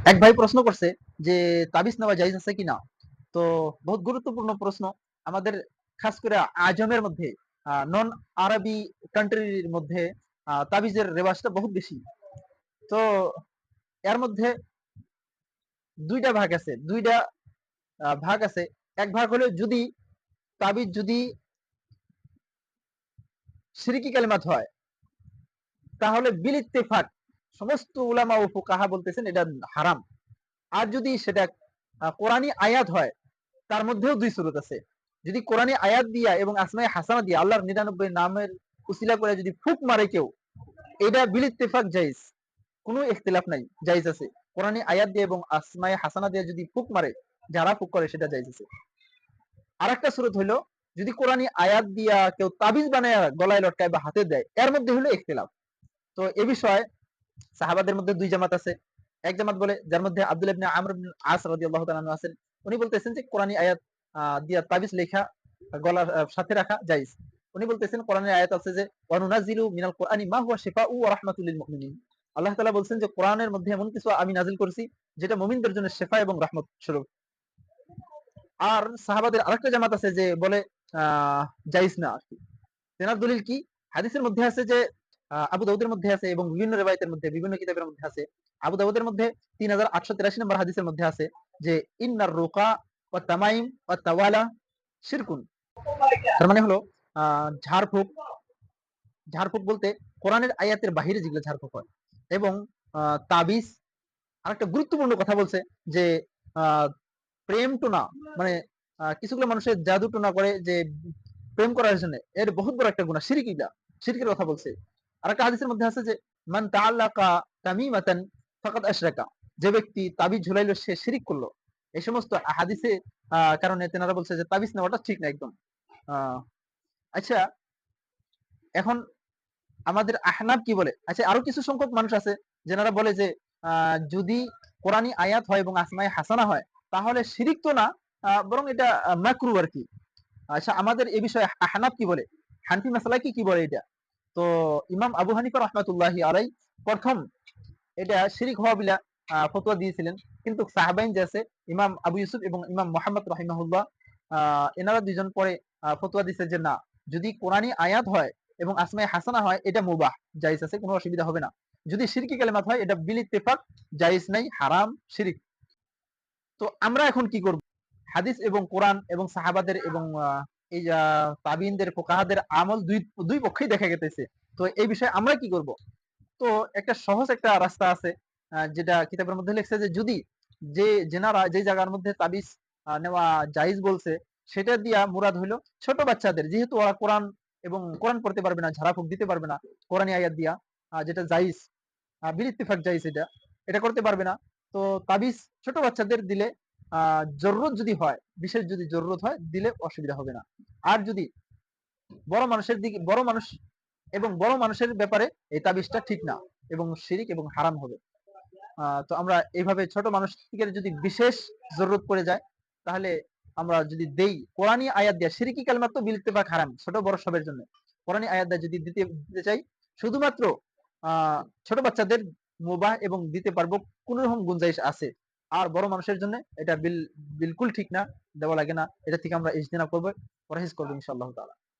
এক ভাই প্রশ্ন করছে যে তাবিজ নেওয়া জায়েজ আছে কিনা। তো বহুত গুরুত্বপূর্ণ প্রশ্ন। আমাদের খাস করে আজমের মধ্যে, নন আরবি কান্ট্রির মধ্যে তাবিজের রেওয়াজটা বহুত বেশি। তো এর মধ্যে দুইটা ভাগ আছে, দুইটা ভাগ আছে। এক ভাগ হলো যদি তাবিজ যদি শিরকি কালিমাত হয়, তাহলে বিল ইত্তেফাক সমস্ত উলামা ও ফুকাহা বলতেছেন এটা হারাম। আর যদি সেটা কোরআনী আয়াত হয়, তার মধ্যেও দুই সুরত আছে। যদি কোরআনী আয়াত দিয়া এবং আসমায়ে হাসানা দিয়া আল্লাহর 99 নামের উসিলা করে যদি ফুক মারে কেউ, এটা বিল ইত্তেফাক জায়েজ, কোনো ইখতিলাফ নাই, জায়েজ আছে। কোরআনী আয়াত দিয়ে এবং আসমায়ে হাসানা দিয়ে যদি ফুক মারে, যারা ফুক করে সেটা জায়েজ আছে। আরেকটা সুরত হইলো যদি কোরআনী আয়াত দিয়া কেউ তাবিজ বানায় গলায় লটকায় বা হাতে দেয়, এর মধ্যে হলো ইখতিলাফ। তো এ বিষয়ে সাহাবাদের মধ্যে দুই জামাত আছে। এক জামাত বলে, যার মধ্যে আব্দুল্লাহ ইবনে আমর ইবনে আস রাদিয়াল্লাহু তাআলা আনহু আছেন, উনি বলতেছেন যে কোরআনী আয়াত দিয়া তাবিজ লেখা গলার সাথে রাখা জায়েজ। উনি বলতেছেন কোরআনের আয়াত আছে যে ওয়ানুনাজিলু মিনাল কোরআনি মা হুয়া শিফাউ ওয়া রাহমাতুল লিল মুমিনিন। আল্লাহ তাআলা বলছেন যে কোরআনের মধ্যে এমন কিছু আমি নাজিল করেছি যেটা মুমিনদের জন্য শিফা এবং রাহমত স্বরূপ। আর সাহাবাদের আরেকটা জামাত আছে যে বলে জায়েজ না আর কি। তেনার দলিল কি? হাদিসের মধ্যে আছে যে আবু দাউদের মধ্যে আছে এবং বিভিন্ন রিওয়ায়াতের মধ্যে, বিভিন্ন কিতাবের মধ্যে আছে। আবু দাউদের মধ্যে 3883 নম্বর হাদিসের মধ্যে আছে যে ইন্নার রুকা ওয়া তামাইম ওয়া তাওয়ালা শিরকুন। তার মানে হলো ঝাড়ফুঁক, ঝাড়ফুঁক বলতে কোরআনের আয়াতের বাহিরে যেগুলো ঝাড়ফুঁক হয়, এবং তাবিজ। আরেকটা গুরুত্বপূর্ণ কথা বলছে যে আহ প্রেম টোনা, মানে কিছুগুলো মানুষের জাদু টোনা করে যে প্রেম করার জন্য, এর বহুত বড় একটা গুনাহ, শিরক। এটা শিরকের কথা বলছে। আর একটা হাদিসের মধ্যে আছে যে মান তাআল্লাকা তামিমাতান ফাকাদ আশরাকা, যে ব্যক্তি তাবিজ ঝুলাইলো সে শিরিক করলো। এই সমস্ত হাদিসে কারণে তেনারা বলছে যে তাবিজ নেওয়াটা ঠিক না একদম। আচ্ছা, এখন আমাদের আহনাব কি বলে? আচ্ছা, আরো কিছু সংখ্যক মানুষ আছে যারা বলে যে যদি কোরআনী আয়াত হয় এবং আসমায়ে হাসানা হয়, তাহলে শিরিক তো না, বরং এটা মাকরু আর কি। আচ্ছা, আমাদের এই বিষয়ে আহনাফ কি বলে, হানফি মাসালা কি বলে এটা? তো ইমাম আবু হানিফা রাহমাতুল্লাহি আলাইহি প্রথম এটা শিরিক হওয়া বিলা ফতোয়া দিয়েছিলেন। কিন্তু সাহাবাইন যে আছে, ইমাম আবু ইউসুফ এবং ইমাম মুহাম্মদ রাহিমাহুল্লাহ, এনারা দুইজন পরে ফতোয়া দিছে যে না, যদি কোরআনী আয়াত হয় এবং আসমায়ে হাসানা হয়, এটা মুবাহ, জায়েজ আছে, কোনো অসুবিধা হবে না। যদি শিরকি কালিমাত হয়, এটা বিল ইত্তেফাক জায়েজ নাই, হারাম, শিরিক। তো আমরা এখন কি করব? হাদিস এবং কোরআন এবং সাহাবাদের এবং এই তাবিইনদের, ফুকাহাদের আমল দুই দুই পক্ষেই দেখা গেতেছে। তো এই বিষয়ে আমরা কি করব? তো একটা সহজ একটা রাস্তা আছে, যেটা কিতাবের মধ্যে লেখছে যে যদি যেনারা যে জায়গার মধ্যে তাবিজ নেওয়া জায়েজ বলছে, সেটা দিয়া মুরাদ হইলো ছোট বাচ্চাদের, যেহেতু ওরা কোরআন এবং কোরআন পড়তে পারবে না, ঝাড়াফুঁক দিতে পারবে না কোরআনী আয়াত দিয়া, যেটা জায়েজ, বিল ইত্তেফাক জায়েজ, এটা এটা করতে পারবে না। তো তাবিজ ছোট বাচ্চাদের দিলে জরুরত যদি হয়, বিশেষ যদি জরুরত হয়, দিলে অসুবিধা হবে না। আর যদি বড় মানুষের দিকে, বড় মানুষ এবং বড় মানুষের ব্যাপারে এই তাবিজটা ঠিক না এবং শিরিক এবং হারাম হবে। তো আমরা এইভাবে ছোট মানুষ থেকে যদি বিশেষ জরুরত পড়ে যায়, তাহলে আমরা যদি দেই কোরআনী আয়াত দিয়া, শিরকি কালিমা তো বিল ইত্তেফাক হারাম ছোট বড় সবের জন্য। কোরআনী আয়াত দিয়া যদি দিতে চাই, শুধুমাত্র ছোট বাচ্চাদের মুবাহ এবং দিতে পারবো, কোন রকম গুঞ্জাইশ আছে। আর বড় মানুষের জন্য এটা বিলকুল ঠিক না, দেওয়া লাগে না। এটা থেকে আমরা ইজতিনাব করবো, পরহেজ করবো ইনশাআল্লাহ তাআলা।